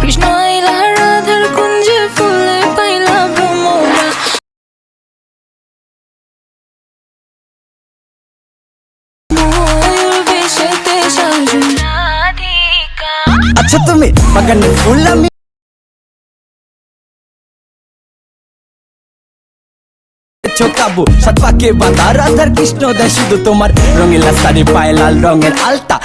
কৃষ্ণ আইলা রাধার কুঞ্জে ফুলে পাইলা ভ্রমরা। ময়ূর বেশেতে সাজু রাধিকা। আচ্ছা তুমি বাগানে ফুল আমি কাবু সাত পাকে বাঁধা রাধার কৃষ্ণ দেয় শুধু তোমার রঙিলা শাড়ি পায় লাল রঙের আলতা।